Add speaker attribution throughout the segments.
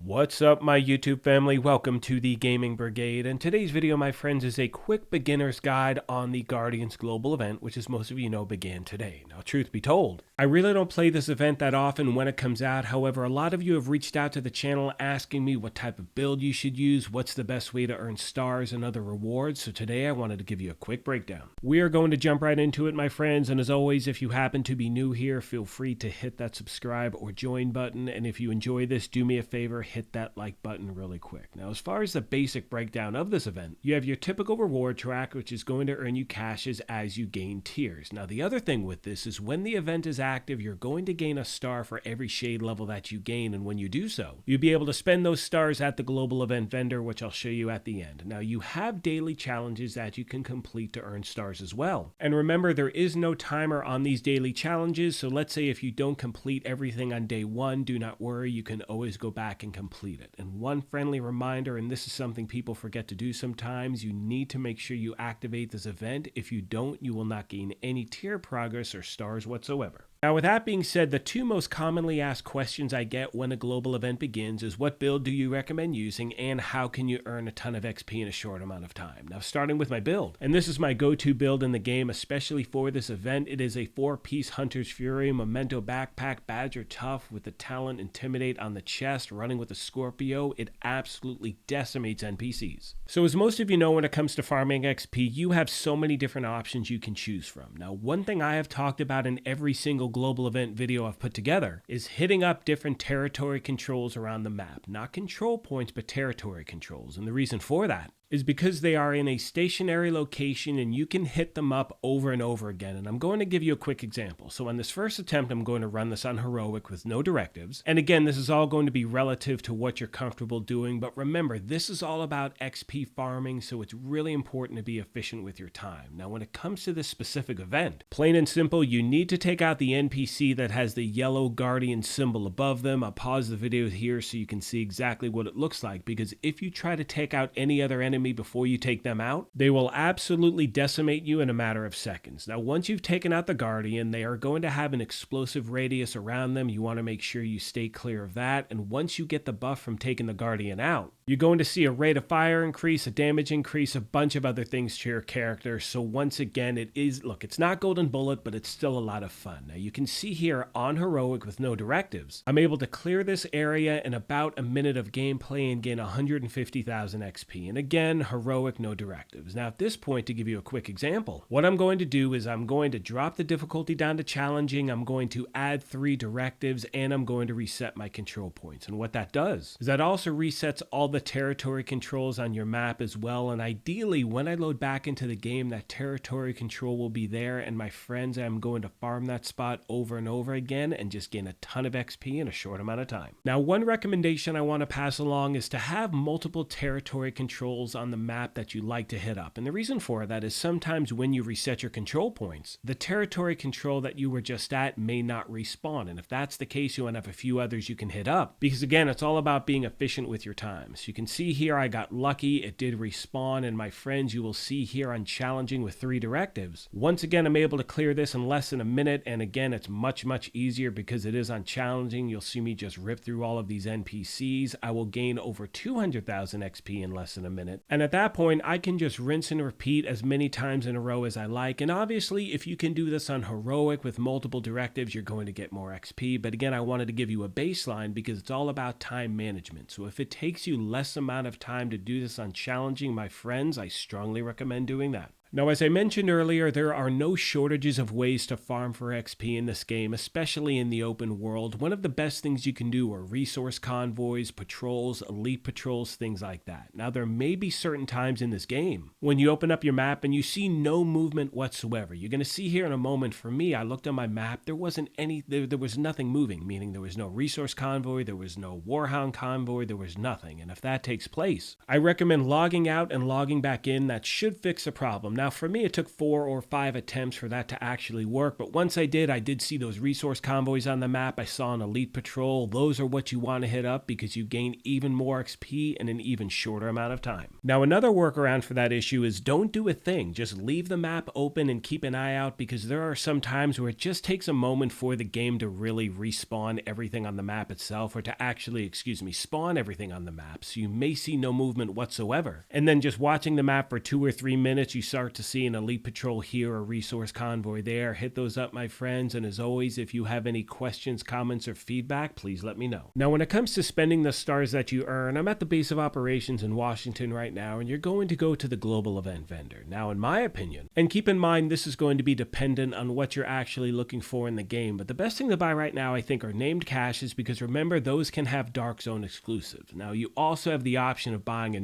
Speaker 1: What's up, my YouTube family? Welcome to the Gaming Brigade, and today's video, my friends, is a quick beginner's guide on the Guardians Global event, which, as most of you know, began today. Now, truth be told, I really don't play this event that often when it comes out. However, a lot of you have reached out to the channel asking me what type of build you should use, what's the best way to earn stars and other rewards, so today I wanted to give you a quick breakdown. We are going to jump right into it, my friends, and as always, if you happen to be new here, feel free to hit that subscribe or join button, and if you enjoy this, do me a favor, hit that like button really quick. Now, as far as the basic breakdown of this event, you have your typical reward track, which is going to earn you caches as you gain tiers. Now, the other thing with this is when the event is active, you're going to gain a star for every shade level that you gain, and when you do so, you'll be able to spend those stars at the global event vendor, which I'll show you at the end. Now, you have daily challenges that you can complete to earn stars as well. And remember, there is no timer on these daily challenges, so let's say if you don't complete everything on day one, do not worry, you can always go back and complete it. And one friendly reminder, and this is something people forget to do sometimes, you need to make sure you activate this event. If you don't, you will not gain any tier progress or stars whatsoever. Now, with that being said, the two most commonly asked questions I get when a global event begins is what build do you recommend using and how can you earn a ton of XP in a short amount of time? Now, starting with my build, and this is my go-to build in the game, especially for this event. It is a 4-piece Hunter's Fury Memento backpack, Badger Tough with the talent Intimidate on the chest, running with a Scorpio. It absolutely decimates NPCs. So as most of you know, when it comes to farming XP, you have so many different options you can choose from. Now, one thing I have talked about in every single global event video I've put together is hitting up different territory controls around the map. Not control points, but territory controls. And the reason for that is because they are in a stationary location and you can hit them up over and over again. And I'm going to give you a quick example. So on this first attempt, I'm going to run this on heroic with no directives. And again, this is all going to be relative to what you're comfortable doing. But remember, this is all about XP farming, so it's really important to be efficient with your time. Now, when it comes to this specific event, plain and simple, you need to take out the NPC that has the yellow Guardian symbol above them. I'll pause the video here so you can see exactly what it looks like, because if you try to take out any other enemy before you take them out, they will absolutely decimate you in a matter of seconds. Now, once you've taken out the Guardian, they are going to have an explosive radius around them. You want to make sure you stay clear of that. And once you get the buff from taking the Guardian out, you're going to see a rate of fire increase, a damage increase, a bunch of other things to your character. So once again, it's not Golden Bullet, but it's still a lot of fun. Now, you can see here on heroic with no directives, I'm able to clear this area in about a minute of gameplay and gain 150,000 XP. And again, heroic, no directives. Now, at this point, to give you a quick example, what I'm going to do is I'm going to drop the difficulty down to challenging, I'm going to add 3 directives, and I'm going to reset my control points. And what that does is that also resets all the territory controls on your map as well. And ideally, when I load back into the game, that territory control will be there. And my friends, I'm going to farm that spot over and over again and just gain a ton of XP in a short amount of time. Now, one recommendation I want to pass along is to have multiple territory controls on the map that you like to hit up. And the reason for that is sometimes when you reset your control points, the territory control that you were just at may not respawn. And if that's the case, you want to have a few others you can hit up, because again, it's all about being efficient with your time. So you can see here, I got lucky, it did respawn, and my friends, you will see here on challenging with 3 directives. Once again, I'm able to clear this in less than a minute, and again, it's much easier because it is on challenging. You'll see me just rip through all of these NPCs. I will gain over 200,000 XP in less than a minute. And at that point, I can just rinse and repeat as many times in a row as I like. And obviously, if you can do this on heroic with multiple directives, you're going to get more XP. But again, I wanted to give you a baseline because it's all about time management. So if it takes you less amount of time to do this on challenging, my friends, I strongly recommend doing that. Now, as I mentioned earlier, there are no shortages of ways to farm for XP in this game, especially in the open world. One of the best things you can do are resource convoys, patrols, elite patrols, things like that. Now, there may be certain times in this game when you open up your map and you see no movement whatsoever. You're going to see here in a moment, for me, I looked on my map, there was nothing moving, meaning there was no resource convoy, there was no Warhound convoy, there was nothing. And if that takes place, I recommend logging out and logging back in. That should fix the problem. Now, Now, for me, it took 4 or 5 attempts for that to actually work, but once I did see those resource convoys on the map. I saw an elite patrol. Those are what you want to hit up because you gain even more XP in an even shorter amount of time. Now, another workaround for that issue is don't do a thing. Just leave the map open and keep an eye out, because there are some times where it just takes a moment for the game to really respawn everything on the map itself, or to actually, spawn everything on the map. So you may see no movement whatsoever. And then just watching the map for 2 or 3 minutes, you start to see an elite patrol here or resource convoy there. Hit those up, my friends. And as always, if you have any questions, comments, or feedback, please let me know. Now, when it comes to spending the stars that you earn, I'm at the base of operations in Washington right now, and you're going to go to the global event vendor. Now, in my opinion, and keep in mind this is going to be dependent on what you're actually looking for in the game, but the best thing to buy right now, I think, are named caches, because remember, those can have Dark Zone exclusives. Now, you also have the option of buying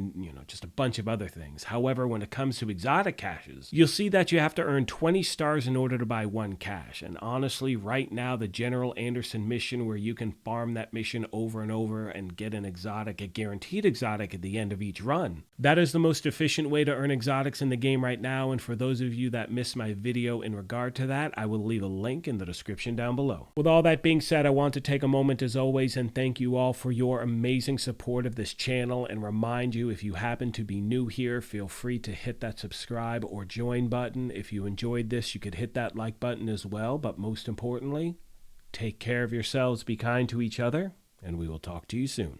Speaker 1: just a bunch of other things. However, when it comes to exotic caches, you'll see that you have to earn 20 stars in order to buy one cache. And honestly, right now, the General Anderson mission, where you can farm that mission over and over and get an exotic, a guaranteed exotic at the end of each run, that is the most efficient way to earn exotics in the game right now. And for those of you that missed my video in regard to that, I will leave a link in the description down below. With all that being said, I want to take a moment as always and thank you all for your amazing support of this channel, and remind you, if you happen to be new here, feel free to hit that subscribe or join button. If you enjoyed this, you could hit that like button as well, but most importantly, take care of yourselves, be kind to each other, and we will talk to you soon.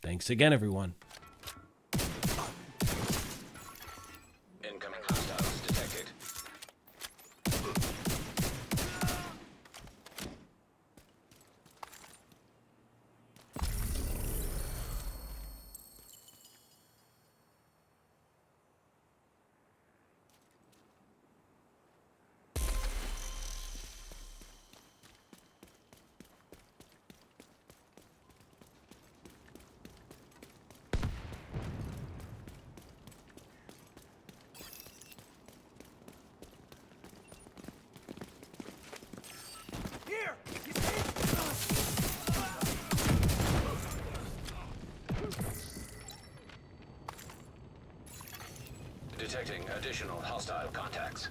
Speaker 1: Thanks again, everyone.
Speaker 2: Incoming hostiles detected. Detecting additional hostile contacts.